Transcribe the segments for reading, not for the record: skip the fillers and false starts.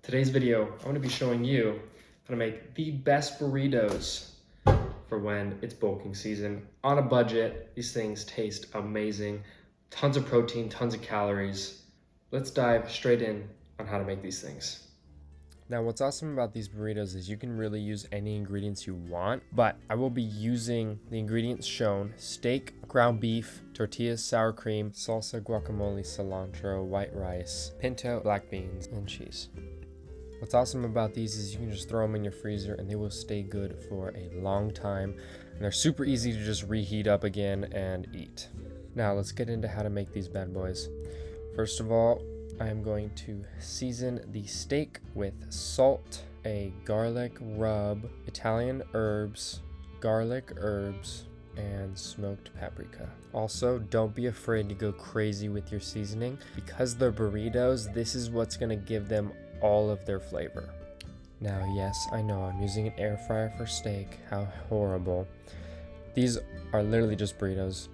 Today's video, I'm going to be showing you how to make the best burritos for when it's bulking season. On a budget, these things taste amazing. Tons of protein, tons of calories. Let's dive straight in on how to make these things. Now, what's awesome about these burritos is you can really use any ingredients you want, but I will be using the ingredients shown: steak, ground beef, tortillas, sour cream, salsa, guacamole, cilantro, white rice, pinto, black beans, and cheese. What's awesome about these is you can just throw them in your freezer and they will stay good for a long time. And they're super easy to just reheat up again and eat. Now let's get into how to make these bad boys. First of all, I am going to season the steak with salt, a garlic rub, Italian herbs, garlic herbs, and smoked paprika. Also, don't be afraid to go crazy with your seasoning. Because they're burritos, this is what's gonna give them all of their flavor. Now, yes, I know I'm using an air fryer for steak. How horrible. These are literally just burritos.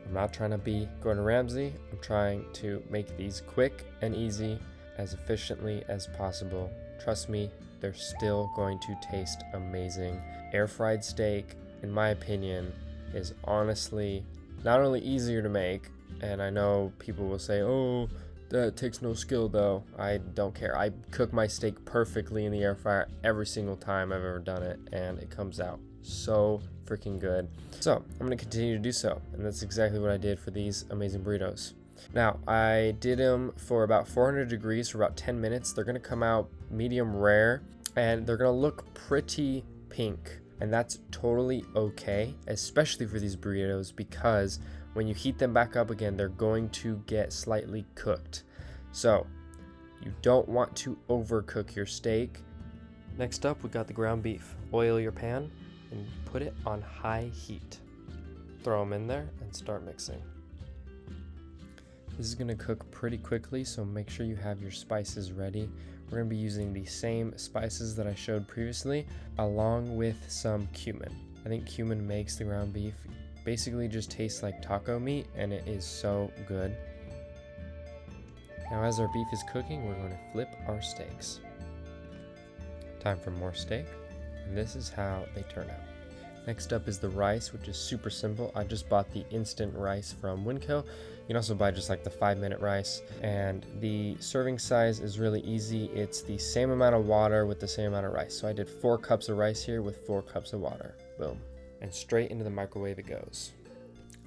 I'm not trying to be Gordon Ramsay. I'm trying to make these quick and easy, as efficiently as possible. Trust me, they're still going to taste amazing. Air fried steak, in my opinion, is honestly not only easier to make, and I know people will say, oh, that takes no skill though. I don't care. I cook my steak perfectly in the air fryer every single time I've ever done it, and it comes out so freaking good. So I'm gonna continue to do so, and that's exactly what I did for these amazing burritos. Now, I did them for about 400 degrees for about 10 minutes. They're gonna come out medium rare, and they're gonna look pretty pink, and that's totally okay, especially for these burritos, because when you heat them back up again, they're going to get slightly cooked. So you don't want to overcook your steak. Next up, we got the ground beef. Oil your pan and put it on high heat. Throw them in there and start mixing. This is gonna cook pretty quickly, so make sure you have your spices ready. We're gonna be using the same spices that I showed previously, along with some cumin. I think cumin makes the ground beef basically just tastes like taco meat, and it is so good. Now, as our beef is cooking, we're going to flip our steaks. Time for more steak, and this is how they turn out. Next up is the rice, which is super simple. I just bought the instant rice from Winco. You can also buy just like the 5-minute rice, and the serving size is really easy. It's the same amount of water with the same amount of rice. So I did 4 cups of rice here with 4 cups of water. Boom. And straight into the microwave it goes.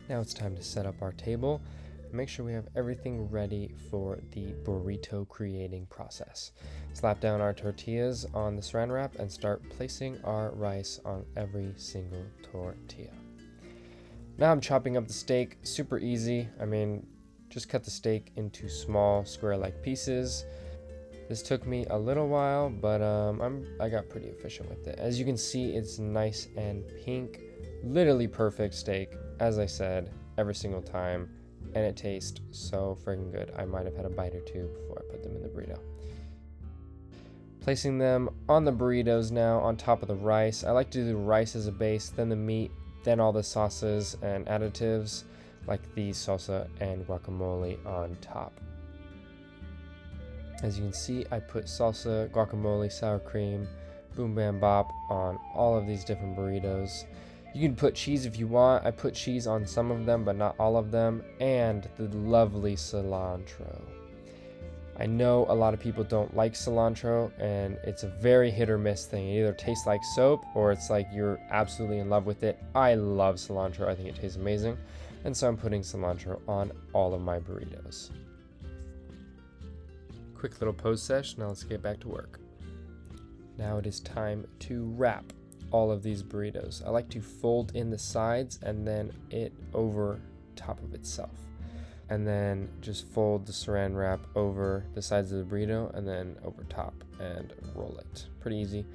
Now it's time to set up our table and make sure we have everything ready for the burrito creating process. Slap down our tortillas on the saran wrap and start placing our rice on every single tortilla. Now I'm chopping up the steak. Super easy. I mean, just cut the steak into small square-like pieces. This took me a little while, but I got pretty efficient with it. As you can see, it's nice and pink. Literally perfect steak, as I said, every single time, and it tastes so friggin' good. I might have had a bite or two before I put them in the burrito. Placing them on the burritos now on top of the rice. I like to do the rice as a base, then the meat, then all the sauces and additives like the salsa and guacamole on top. As you can see, I put salsa, guacamole, sour cream, boom bam bop on all of these different burritos. You can put cheese if you want. I put cheese on some of them, but not all of them, and the lovely cilantro. I know a lot of people don't like cilantro, and it's a very hit or miss thing. It either tastes like soap or it's like you're absolutely in love with it. I love cilantro. I think it tastes amazing, and so I'm putting cilantro on all of my burritos. Quick little pose sesh. Now let's get back to work. Now it is time to wrap all of these burritos. I like to fold in the sides and then it over top of itself, and then just fold the saran wrap over the sides of the burrito and then over top and roll it. Pretty easy.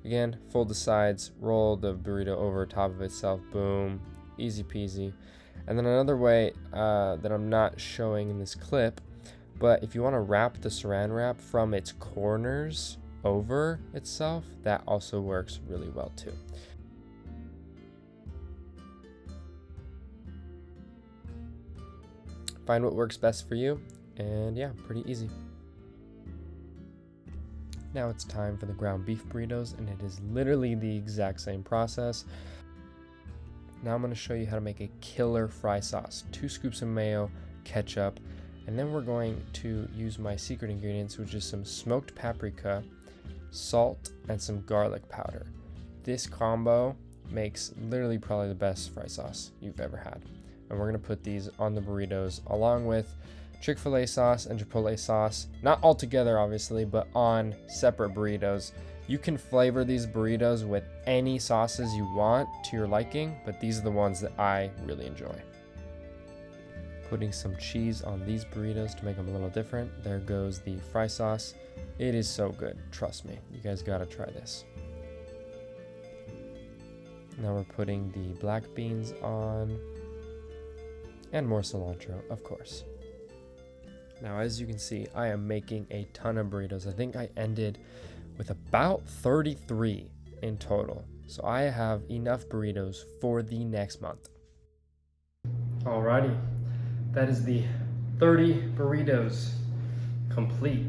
Again, fold the sides, roll the burrito over top of itself. Boom, easy peasy. And then another way that I'm not showing in this clip, but if you want to wrap the saran wrap from its corners over itself, that also works really well too. Find what works best for you, and yeah, pretty easy. Now it's time for the ground beef burritos, and it is literally the exact same process. Now I'm going to show you how to make a killer fry sauce. 2 scoops of mayo, ketchup, and then we're going to use my secret ingredients, which is some smoked paprika, salt, and some garlic powder. This combo makes literally probably the best fry sauce you've ever had. And we're going to put these on the burritos along with Chick-fil-A sauce and Chipotle sauce, not all together obviously, but on separate burritos. You can flavor these burritos with any sauces you want to your liking, but these are the ones that I really enjoy. Putting some cheese on these burritos to make them a little different. There goes the fry sauce. It is so good, trust me. You guys gotta try this. Now we're putting the black beans on, and more cilantro, of course. Now, as you can see, I am making a ton of burritos. I think I ended with about 33 in total. So I have enough burritos for the next month. Alrighty, that is the 30 burritos complete.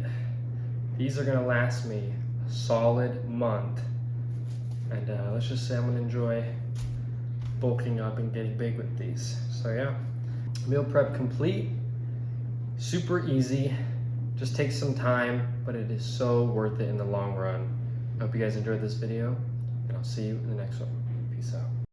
These are gonna last me a solid month. And let's just say I'm gonna enjoy bulking up and getting big with these. So yeah, meal prep complete. Super easy, just takes some time, but it is so worth it in the long run. I hope you guys enjoyed this video, and I'll see you in the next one. Peace out.